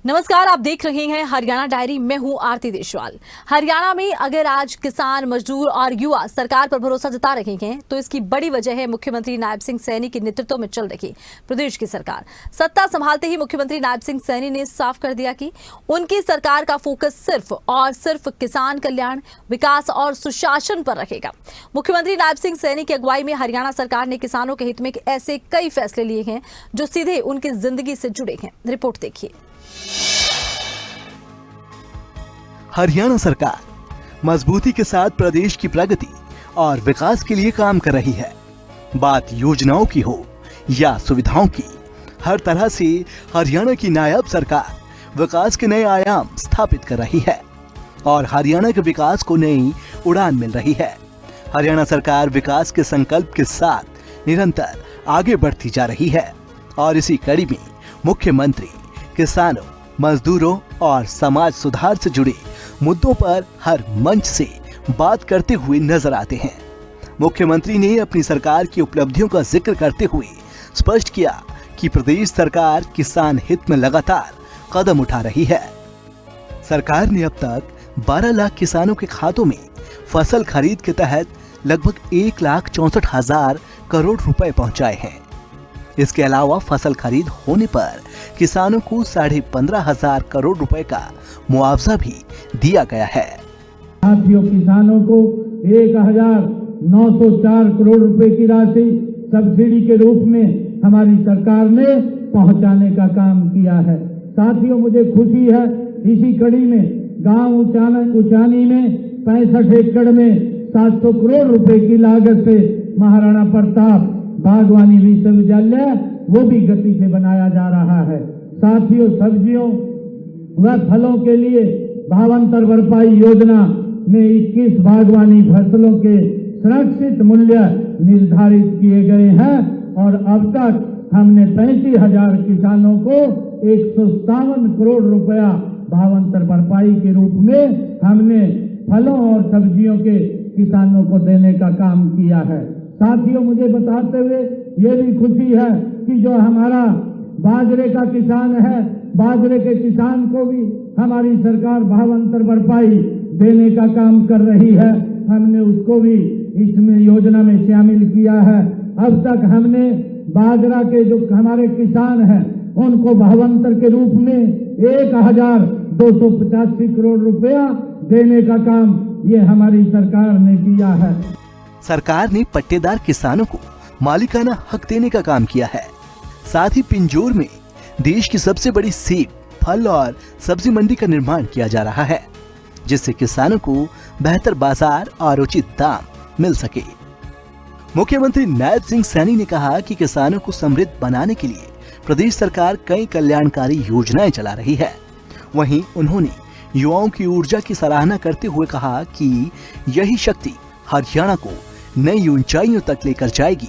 नमस्कार, आप देख रहे हैं हरियाणा डायरी। मैं हूं आरती देशवाल। हरियाणा में अगर आज किसान, मजदूर और युवा सरकार पर भरोसा जता रहे हैं तो इसकी बड़ी वजह है मुख्यमंत्री नायब सिंह सैनी के नेतृत्व में चल रही प्रदेश की सरकार। सत्ता संभालते ही मुख्यमंत्री नायब सिंह सैनी ने साफ कर दिया कि उनकी सरकार का फोकस सिर्फ और सिर्फ किसान कल्याण, विकास और सुशासन पर रहेगा। मुख्यमंत्री नायब सिंह सैनी की अगुवाई में हरियाणा सरकार ने किसानों के हित में ऐसे कई फैसले लिए हैं जो सीधे उनकी जिंदगी से जुड़े हैं। रिपोर्ट देखिए। हरियाणा सरकार मजबूती के साथ प्रदेश की प्रगति और विकास के लिए काम कर रही है। बात योजनाओं की हो या सुविधाओं की, हर तरह से हरियाणा की नायब सरकार विकास के नए आयाम स्थापित कर रही है और हरियाणा के विकास को नई उड़ान मिल रही है। हरियाणा सरकार विकास के संकल्प के साथ निरंतर आगे बढ़ती जा रही है और इसी कड़ी में मुख्यमंत्री किसानों, मजदूरों और समाज सुधार से जुड़े मुद्दों पर हर मंच से बात करते हुए नजर आते हैं। मुख्यमंत्री ने अपनी सरकार की उपलब्धियों का जिक्र करते हुए स्पष्ट किया कि प्रदेश सरकार किसान हित में लगातार कदम उठा रही है। सरकार ने अब तक 12 लाख किसानों के खातों में फसल खरीद के तहत लगभग 1,64,000 करोड़ रुपए पहुंचाए हैं। इसके अलावा फसल खरीद होने पर किसानों को 15,500 करोड़ रुपए का मुआवजा भी दिया गया है। साथियों, किसानों को 1,904 करोड़ रुपए की राशि सब्सिडी के रूप में हमारी सरकार ने पहुंचाने का काम किया है। साथियों, मुझे खुशी है इसी कड़ी में गांव उचानी में 65 एकड़ में 700 करोड़ रुपए की लागत से महाराणा प्रताप बागवानी विश्वविद्यालय वो भी गति से बनाया जा रहा है। साथियों, सब्जियों व फलों के लिए भावांतर भरपाई योजना में 21 बागवानी फसलों के सुरक्षित मूल्य निर्धारित किए गए हैं और अब तक हमने 35,000 किसानों को 157 करोड़ रुपया भावांतर भरपाई के रूप में हमने फलों और सब्जियों के किसानों को देने का काम किया है। साथियों, मुझे बताते हुए ये भी खुशी है कि जो हमारा बाजरे का किसान है, बाजरे के किसान को भी हमारी सरकार भावांतर भरपाई देने का काम कर रही है। हमने उसको भी इसमें योजना में शामिल किया है। अब तक हमने बाजरा के जो हमारे किसान हैं उनको भावांतर के रूप में 1,285 करोड़ रुपया देने का काम ये हमारी सरकार ने किया है। सरकार ने पट्टेदार किसानों को मालिकाना हक देने का काम किया है। साथ ही पिंजौर में देश की सबसे बड़ी सेब, फल और सब्जी मंडी का निर्माण किया जा रहा है, जिससे किसानों को बेहतर बाजार और उचित दाम मिल सके। मुख्यमंत्री नायब सिंह सैनी ने कहा कि किसानों को समृद्ध बनाने के लिए प्रदेश सरकार कई कल्याणकारी योजनाएं चला रही है। वहीं उन्होंने युवाओं की ऊर्जा की सराहना करते हुए कहा कि यही शक्ति हरियाणा को नई ऊंचाइयों तक लेकर जाएगी।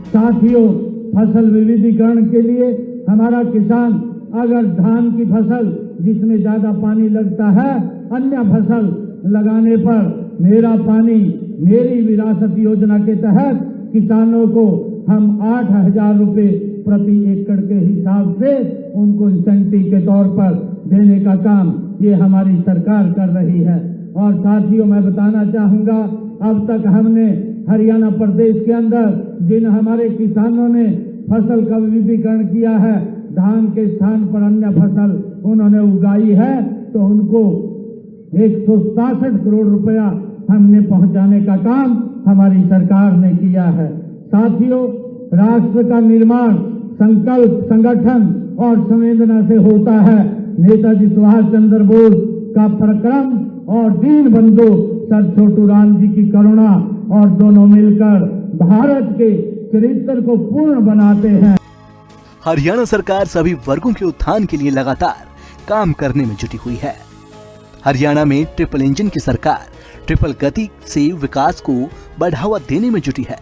साथियों, फसल विविधीकरण के लिए हमारा किसान अगर धान की फसल जिसमें ज्यादा पानी लगता है, अन्य फसल लगाने पर मेरा पानी मेरी विरासत योजना के तहत किसानों को हम 8,000 रुपए प्रति एकड़ के हिसाब से उनको इंसेंटिव के तौर पर देने का काम ये हमारी सरकार कर रही है। और साथियों, मैं बताना चाहूंगा, अब तक हमने हरियाणा प्रदेश के अंदर जिन हमारे किसानों ने फसल का विविधीकरण किया है, धान के स्थान पर अन्य फसल उन्होंने उगाई है, तो उनको 167 करोड़ रुपया हमने पहुंचाने का काम हमारी सरकार ने किया है। साथियों, राष्ट्र का निर्माण संकल्प, संगठन और संवेदना से होता है। नेताजी सुभाष चंद्र बोस का पराक्रम और दीन बंधु सर छोटू राम जी की करुणा और दोनों मिलकर भारत के चरित्र को पूर्ण बनाते हैं। हरियाणा सरकार सभी वर्गों के उत्थान के लिए लगातार काम करने में जुटी हुई है। हरियाणा में ट्रिपल इंजन की सरकार ट्रिपल गति से विकास को बढ़ावा देने में जुटी है।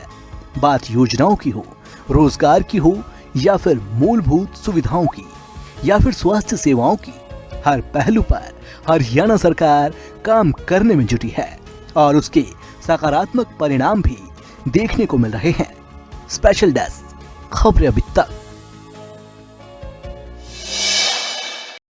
बात योजनाओं की हो, रोजगार की हो या फिर मूलभूत सुविधाओं की या फिर स्वास्थ्य सेवाओं की, हर पहलू पर हरियाणा सरकार काम करने में जुटी है और उसके सकारात्मक परिणाम भी देखने को मिल रहे हैं। स्पेशल डेस्क, खबरें अभी तक।